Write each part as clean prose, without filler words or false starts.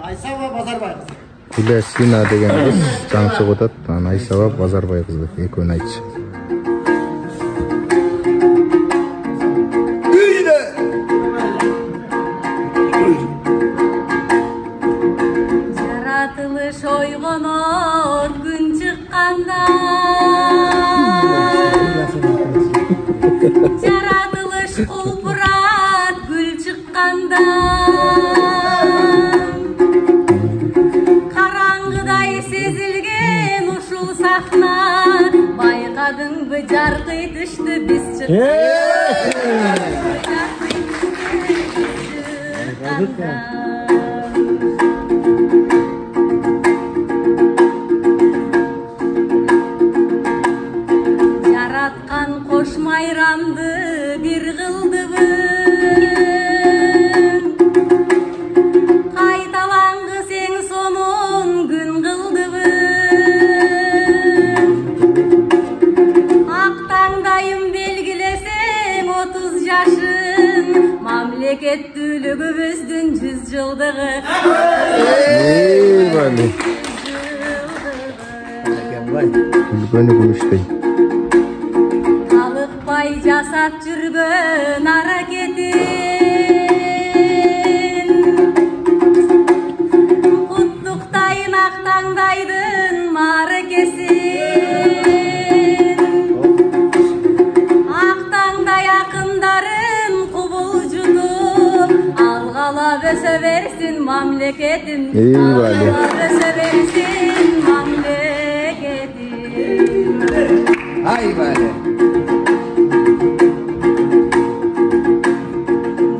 Айсаба Базарбай кызы. Гүләсина деген кыз жаңы чыгып атат. Анан Айсаба Базарбай кызы экөөнү айтчы. Жаратылыш ойгонот күн чыкканда. Жаратылыш кулпурат гүл чыкканда. Караңгыдай сезилген ушул сахна. Байкадыңбы жаркый түштү биз чыкканда. Жараткан кош майрамды бир кылдыбын. Кайталаңгы сең сонун күн кылдыбын. Ак таңдайым белгилесең 30 жашын. Мамлекеттүүлүгүбүздүн 100 жылдыгы. Үлгөнү күмүштөй. Алыкпай жасап жүргөн аракетин. Куттуктайын ак таңдайдын мааракесин. Ак таңдай акындарын кубулжутуп, алгала өсө берсин мамлекетин. Алгала өсө берсин мамлекетин. Ay vale.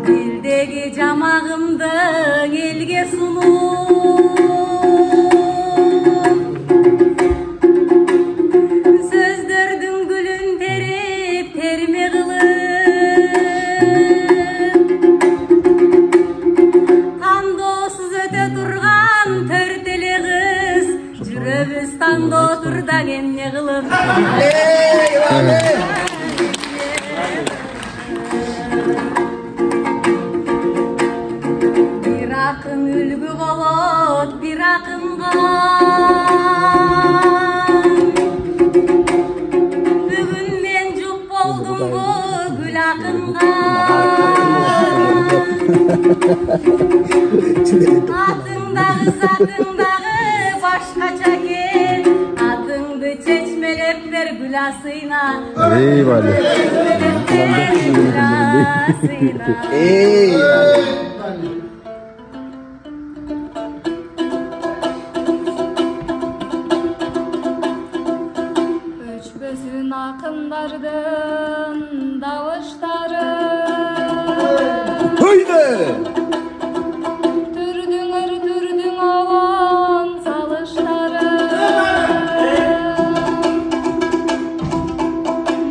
Дилдеги жамагымдың элге сунуп. Сөздөрдүн гүлүн терип, терме кылып. Тандоосуз өтө турган төрт эле кыз. Жүрөбүз тандоо турда эмне кылып. Bir akın ülgü bolot, bir akınga. Bugün men juk boldum bu gül akınga. Atındağı satındağı başkaça ken. Atыңды çeçmelekler gül asıyla. Ey vale. Ey vale. Öçbösün akınlardın davışları. Haydi. Türdüңөр oğlan salışları.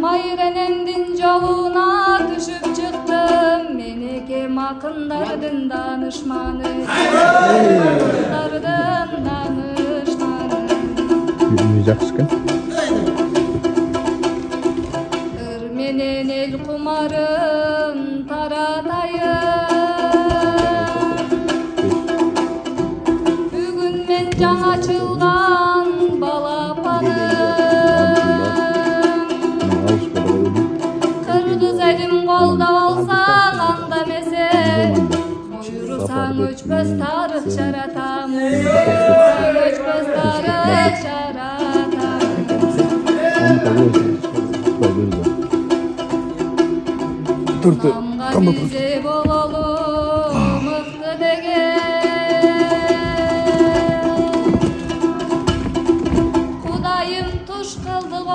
Mayrenendin joluna düşüp çıktım. Menekem akınlardın danışmanı. Akınlardın danışmanı. Yüzünü jakşıkın. Menen el kumarın taratayım. Bugün men жаңа чылган балапаным. Kırgız elim kolda olsan anda mesen. Buyursan öçmez tarih şaratam. Öçmez tarih şaratam. Durdu. Tamam. Bize bolalım mıhtı degen. Kudayım tuş kıldı o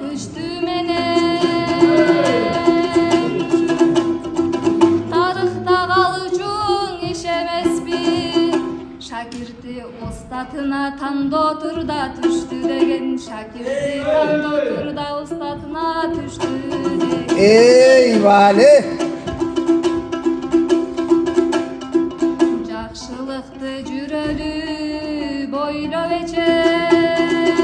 güçtü menen. Tarıhta kalıcun işemez bir. Şakirti ostatına tando turda düştü degen. Şakirti tando turda ostatına düştü degen. Ey vale. Жақшылықты жүрөлү бойлоп эчен.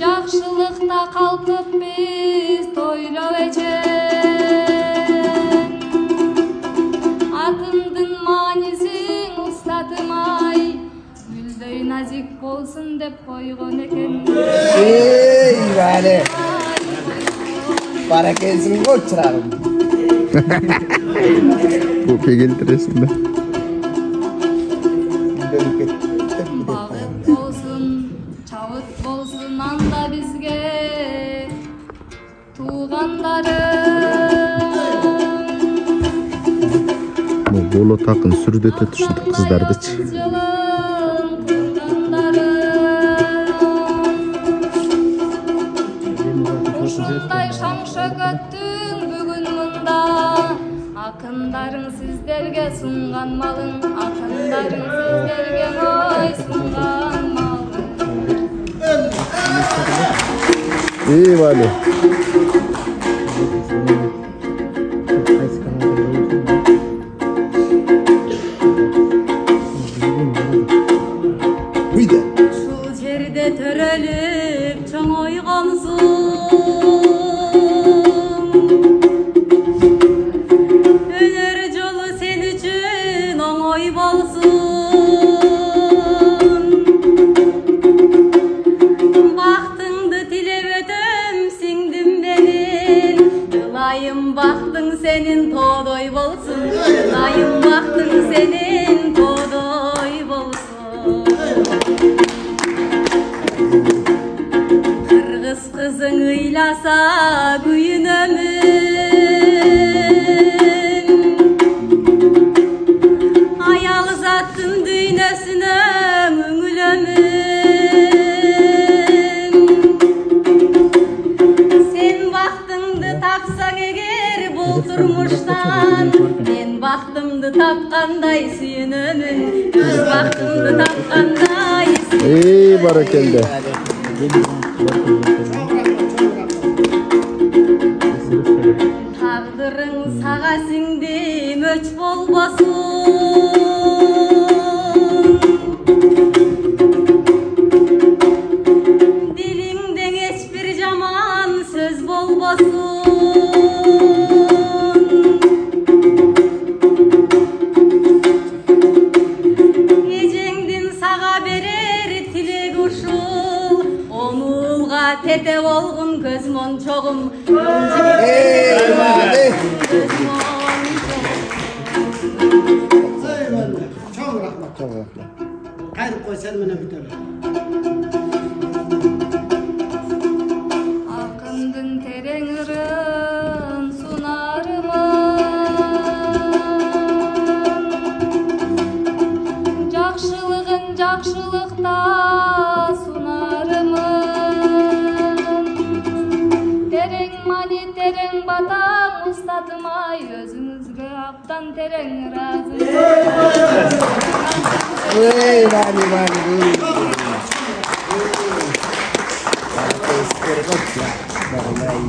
Жақшылықта қалқып біз тойлоп эчен. деп койгон экен. Ey Vali. Barakelsin koç çırağım. Bu pegeltiresinde. Багыт болсун, чабыт болсун анда бизге туугандарым. Bu bolo takın sürdete tuştu kızlardıç. Ушундай шаң шөкөттүн бүгүн мында акындарың сиздерге сунган малың, акындарың сиздерге ой сунган малың. İyi Vali. Buydu. Ушул жерде төрөлүп чоңойгонсуң. Өнөр жолу сен үчүн оңой болсун. Бактыңды тилеп өтөм сиңдим менин. Ылайым бактың сенин тоодой болсун. Ылайым бактың сенин тоодой болсун. Кыргыз кызың ыйласа күйүнөмүн. Аял заттын дүйнөсүнө мүңүлөмүн. Сен бактыңды тапсаң эгер бул турмуштан, мен бактымды тапкандай сүйүнөмүн. Өз бактымды тапкандай İyi barakelde. тагдырың сага сиңди мөч болбосун. Дилиңден эч бир жаман сөз болбосун. Эжеңдин сага берер тилеги ушул, онулга тете болгун көз мончогум. Ey Vali. Çok rahmet. Kayıp koy sen bana bir tane. Акындын терең ырын сунарымын. Жакшылыгын жакшылыкта сунарымын. Терең мани терең батаң устатмай, өзүңүзгө абдан терең ыраазымын. Ey Vali Vali. Barakelsin koç çırağım.